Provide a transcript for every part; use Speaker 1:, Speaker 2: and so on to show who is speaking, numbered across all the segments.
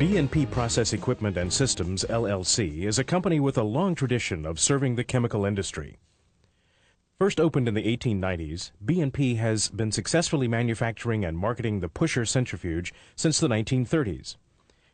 Speaker 1: B&P Process Equipment and Systems, LLC, is a company with a long tradition of serving the chemical industry. First opened in the 1890s, B&P has been successfully manufacturing and marketing the pusher centrifuge since the 1930s.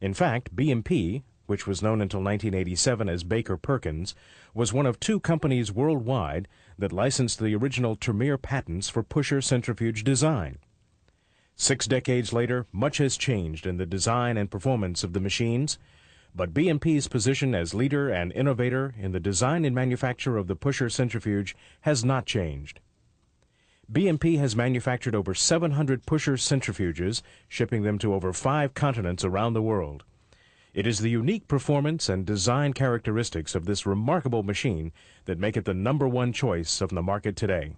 Speaker 1: In fact, B&P, which was known until 1987 as Baker Perkins, was one of two companies worldwide that licensed the original Tremere patents for pusher centrifuge design. 6 decades later, much has changed in the design and performance of the machines, but B&P's position as leader and innovator in the design and manufacture of the pusher centrifuge has not changed. B&P has manufactured over 700 pusher centrifuges, shipping them to over 5 continents around the world. It is the unique performance and design characteristics of this remarkable machine that make it the #1 choice of the market today.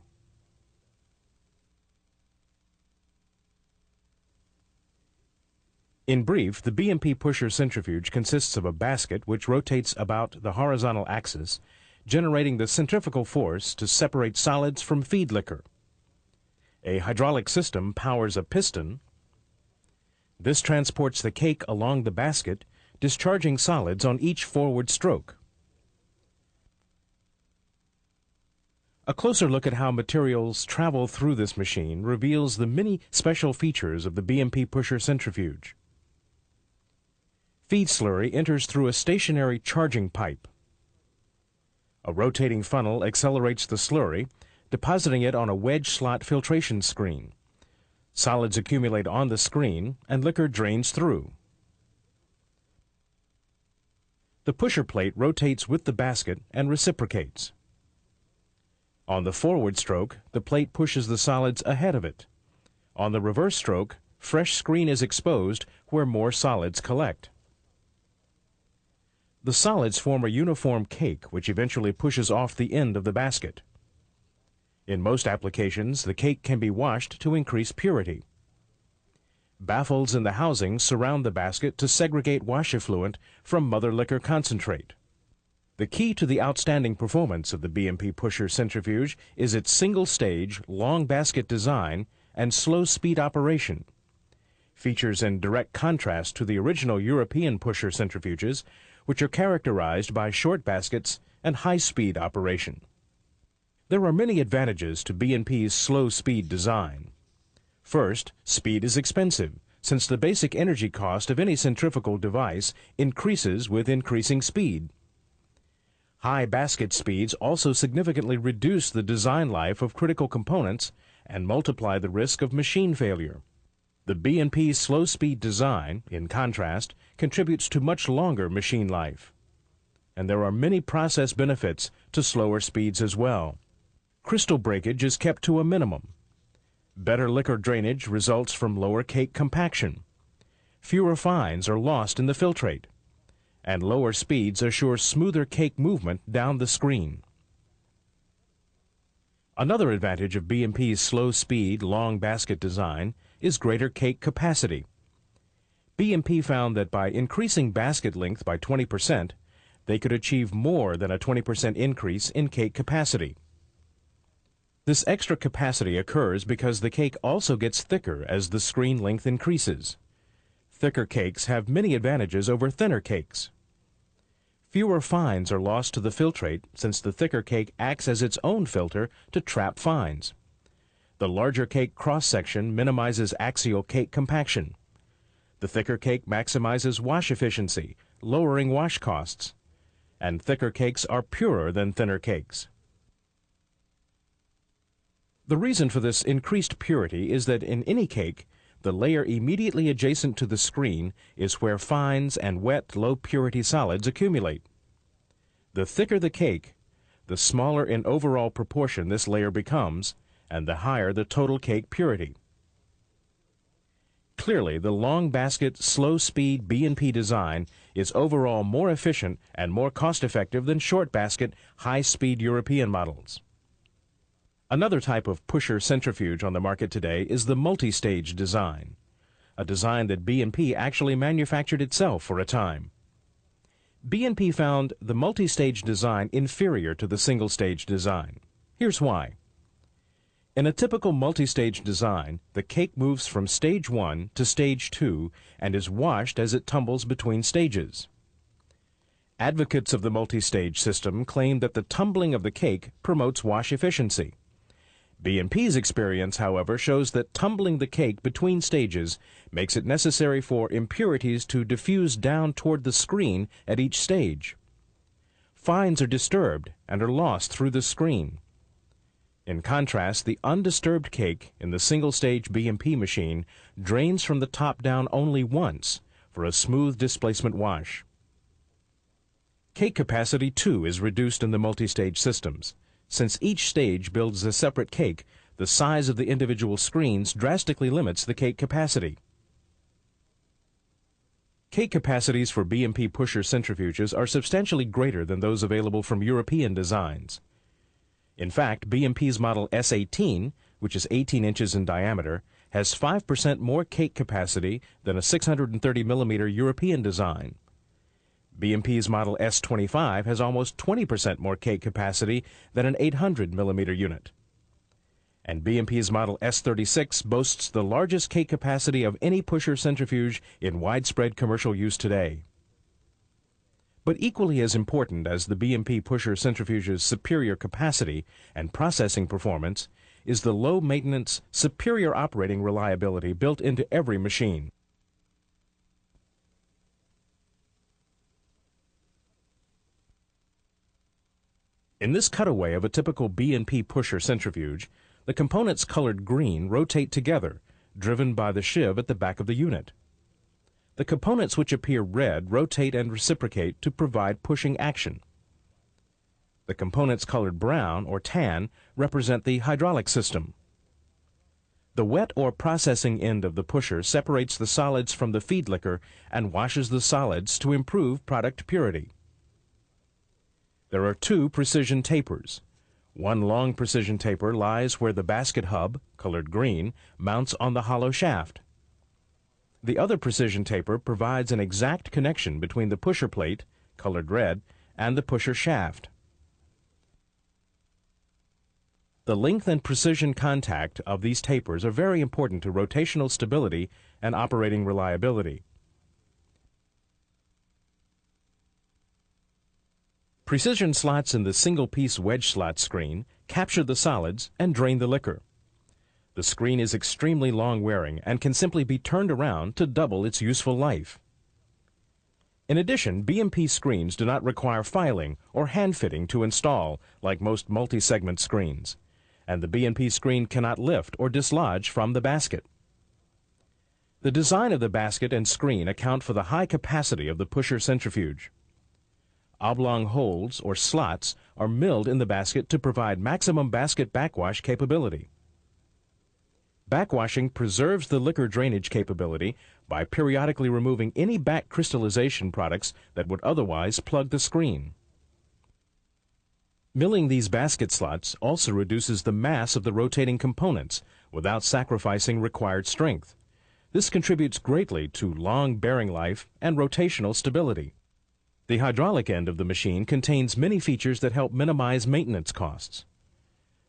Speaker 1: In brief, the B&P pusher centrifuge consists of a basket which rotates about the horizontal axis, generating the centrifugal force to separate solids from feed liquor. A hydraulic system powers a piston. This transports the cake along the basket, discharging solids on each forward stroke. A closer look at how materials travel through this machine reveals the many special features of the B&P pusher centrifuge. Feed slurry enters through a stationary charging pipe. A rotating funnel accelerates the slurry, depositing it on a wedge slot filtration screen. Solids accumulate on the screen, and liquor drains through. The pusher plate rotates with the basket and reciprocates. On the forward stroke, the plate pushes the solids ahead of it. On the reverse stroke, fresh screen is exposed where more solids collect. The solids form a uniform cake which eventually pushes off the end of the basket. In most applications, the cake can be washed to increase purity. Baffles in the housing surround the basket to segregate wash effluent from mother liquor concentrate. The key to the outstanding performance of the B&P pusher centrifuge is its single-stage, long basket design and slow-speed operation. Features in direct contrast to the original European pusher centrifuges, which are characterized by short baskets and high-speed operation. There are many advantages to B&P's slow-speed design. First, speed is expensive, since the basic energy cost of any centrifugal device increases with increasing speed. High basket speeds also significantly reduce the design life of critical components and multiply the risk of machine failure. The B&P's slow-speed design, in contrast, contributes to much longer machine life. And there are many process benefits to slower speeds as well. Crystal breakage is kept to a minimum. Better liquor drainage results from lower cake compaction. Fewer fines are lost in the filtrate. And lower speeds assure smoother cake movement down the screen. Another advantage of B&P's slow-speed, long basket design is greater cake capacity. B&P found that by increasing basket length by 20%, they could achieve more than a 20% increase in cake capacity. This extra capacity occurs because the cake also gets thicker as the screen length increases. Thicker cakes have many advantages over thinner cakes. Fewer fines are lost to the filtrate since the thicker cake acts as its own filter to trap fines. The larger cake cross-section minimizes axial cake compaction. The thicker cake maximizes wash efficiency, lowering wash costs. And thicker cakes are purer than thinner cakes. The reason for this increased purity is that in any cake, the layer immediately adjacent to the screen is where fines and wet, low-purity solids accumulate. The thicker the cake, the smaller in overall proportion this layer becomes, and the higher the total cake purity. Clearly, the long basket, slow-speed B&P design is overall more efficient and more cost-effective than short basket, high-speed European models. Another type of pusher centrifuge on the market today is the multi-stage design, a design that B&P actually manufactured itself for a time. B&P found the multi-stage design inferior to the single-stage design. Here's why. In a typical multi-stage design, the cake moves from stage 1 to stage 2 and is washed as it tumbles between stages. Advocates of the multi-stage system claim that the tumbling of the cake promotes wash efficiency. B&P's experience, however, shows that tumbling the cake between stages makes it necessary for impurities to diffuse down toward the screen at each stage. Fines are disturbed and are lost through the screen. In contrast, the undisturbed cake in the single-stage B&P machine drains from the top down only once for a smooth displacement wash. Cake capacity, too, is reduced in the multi-stage systems. Since each stage builds a separate cake, the size of the individual screens drastically limits the cake capacity. Cake capacities for B&P pusher centrifuges are substantially greater than those available from European designs. In fact, B&P's model S18, which is 18 inches in diameter, has 5% more cake capacity than a 630mm European design. B&P's model S25 has almost 20% more cake capacity than an 800mm unit. And B&P's model S36 boasts the largest cake capacity of any pusher centrifuge in widespread commercial use today. But equally as important as the B&P pusher centrifuge's superior capacity and processing performance is the low-maintenance, superior operating reliability built into every machine. In this cutaway of a typical B&P pusher centrifuge, the components colored green rotate together, driven by the sheave at the back of the unit. The components which appear red rotate and reciprocate to provide pushing action. The components colored brown or tan represent the hydraulic system. The wet or processing end of the pusher separates the solids from the feed liquor and washes the solids to improve product purity. There are two precision tapers. One long precision taper lies where the basket hub, colored green, mounts on the hollow shaft. The other precision taper provides an exact connection between the pusher plate, colored red, and the pusher shaft. The length and precision contact of these tapers are very important to rotational stability and operating reliability. Precision slots in the single-piece wedge slot screen capture the solids and drain the liquor. The screen is extremely long-wearing and can simply be turned around to double its useful life. In addition, B&P screens do not require filing or hand-fitting to install like most multi-segment screens, and the B&P screen cannot lift or dislodge from the basket. The design of the basket and screen account for the high capacity of the pusher centrifuge. Oblong holes or slots are milled in the basket to provide maximum basket backwash capability. Backwashing preserves the liquor drainage capability by periodically removing any back crystallization products that would otherwise plug the screen. Milling these basket slots also reduces the mass of the rotating components without sacrificing required strength. This contributes greatly to long bearing life and rotational stability. The hydraulic end of the machine contains many features that help minimize maintenance costs.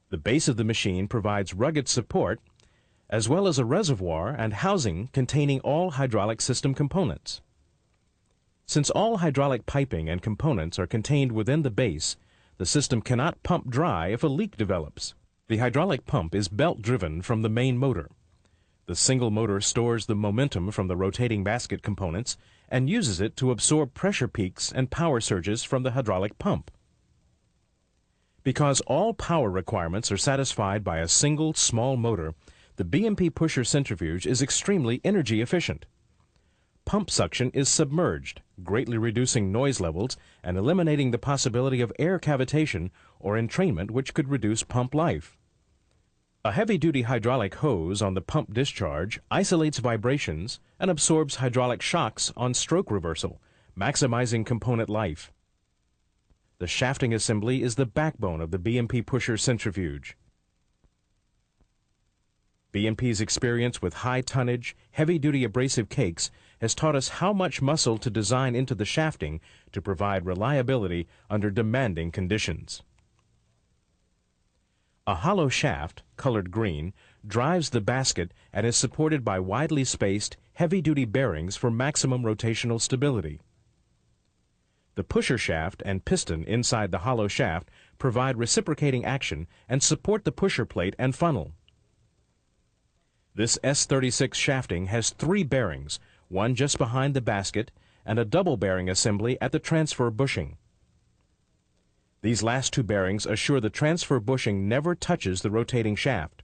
Speaker 1: The base of the machine provides rugged support, as well as a reservoir and housing containing all hydraulic system components. Since all hydraulic piping and components are contained within the base, the system cannot pump dry if a leak develops. The hydraulic pump is belt-driven from the main motor. The single motor stores the momentum from the rotating basket components and uses it to absorb pressure peaks and power surges from the hydraulic pump. Because all power requirements are satisfied by a single small motor, the B&P pusher centrifuge is extremely energy efficient. Pump suction is submerged, greatly reducing noise levels and eliminating the possibility of air cavitation or entrainment, which could reduce pump life. A heavy-duty hydraulic hose on the pump discharge isolates vibrations and absorbs hydraulic shocks on stroke reversal, maximizing component life. The shafting assembly is the backbone of the B&P pusher centrifuge. B&P's experience with high-tonnage, heavy-duty abrasive cakes has taught us how much muscle to design into the shafting to provide reliability under demanding conditions. A hollow shaft, colored green, drives the basket and is supported by widely spaced, heavy-duty bearings for maximum rotational stability. The pusher shaft and piston inside the hollow shaft provide reciprocating action and support the pusher plate and funnel. This S36 shafting has 3 bearings, one just behind the basket and a double bearing assembly at the transfer bushing. These last 2 bearings assure the transfer bushing never touches the rotating shaft.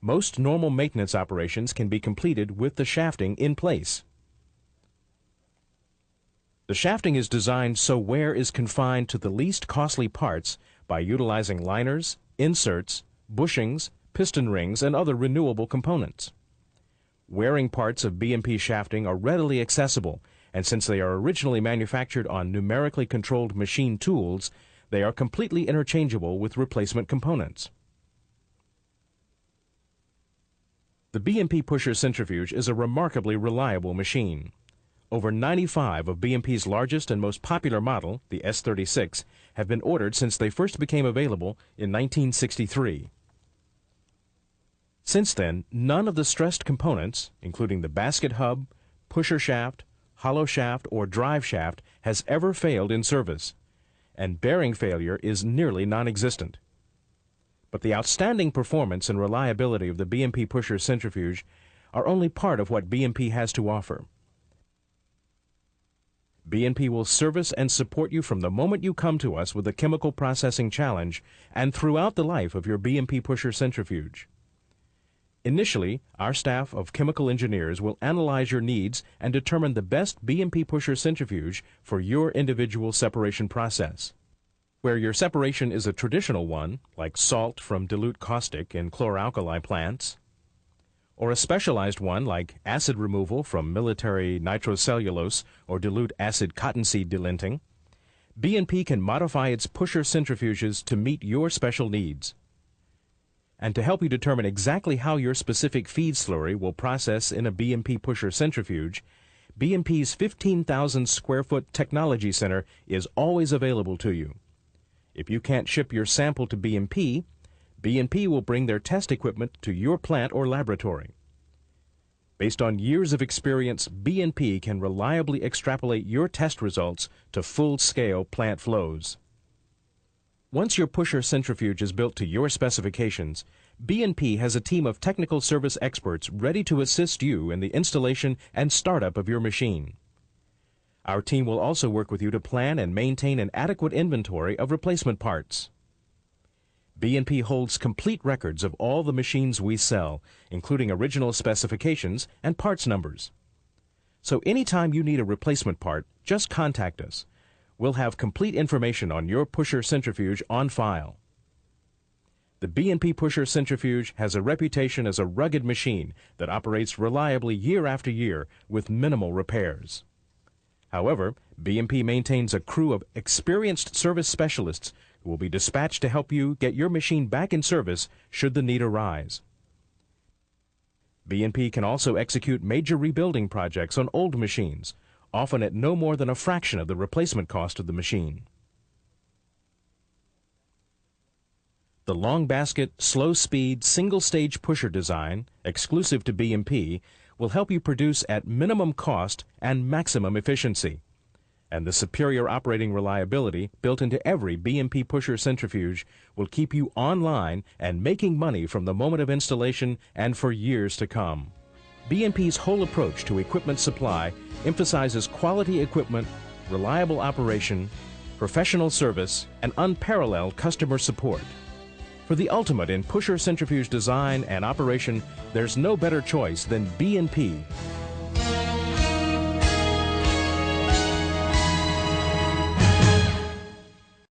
Speaker 1: Most normal maintenance operations can be completed with the shafting in place. The shafting is designed so wear is confined to the least costly parts by utilizing liners, inserts, bushings, piston rings, and other renewable components. Wearing parts of B&P shafting are readily accessible, and since they are originally manufactured on numerically controlled machine tools, they are completely interchangeable with replacement components. The B&P pusher centrifuge is a remarkably reliable machine. Over 95 of B&P's largest and most popular model, the S36, have been ordered since they first became available in 1963. Since then, none of the stressed components, including the basket hub, pusher shaft, hollow shaft, or drive shaft, has ever failed in service, and bearing failure is nearly non-existent. But the outstanding performance and reliability of the B&P pusher centrifuge are only part of what B&P has to offer. B&P will service and support you from the moment you come to us with a chemical processing challenge and throughout the life of your B&P pusher centrifuge. Initially, our staff of chemical engineers will analyze your needs and determine the best B&P pusher centrifuge for your individual separation process. Where your separation is a traditional one, like salt from dilute caustic in chlor-alkali plants, or a specialized one like acid removal from military nitrocellulose or dilute acid cottonseed delinting, B&P can modify its pusher centrifuges to meet your special needs. And to help you determine exactly how your specific feed slurry will process in a B&P pusher centrifuge, B&P's 15,000 square foot technology center is always available to you. If you can't ship your sample to B&P will bring their test equipment to your plant or laboratory. Based on years of experience, B&P can reliably extrapolate your test results to full-scale plant flows. Once your pusher centrifuge is built to your specifications, B&P has a team of technical service experts ready to assist you in the installation and startup of your machine. Our team will also work with you to plan and maintain an adequate inventory of replacement parts. B&P holds complete records of all the machines we sell, including original specifications and parts numbers. So anytime you need a replacement part, just contact us. We'll have complete information on your pusher centrifuge on file. The B&P pusher centrifuge has a reputation as a rugged machine that operates reliably year after year with minimal repairs. However, B&P maintains a crew of experienced service specialists who will be dispatched to help you get your machine back in service should the need arise. B&P can also execute major rebuilding projects on old machines, often at no more than a fraction of the replacement cost of the machine. The long basket, slow speed, single stage pusher design, exclusive to B&P, will help you produce at minimum cost and maximum efficiency. And the superior operating reliability built into every B&P pusher centrifuge will keep you online and making money from the moment of installation and for years to come. B&P's whole approach to equipment supply emphasizes quality equipment, reliable operation, professional service, and unparalleled customer support. For the ultimate in pusher centrifuge design and operation, there's no better choice than B&P.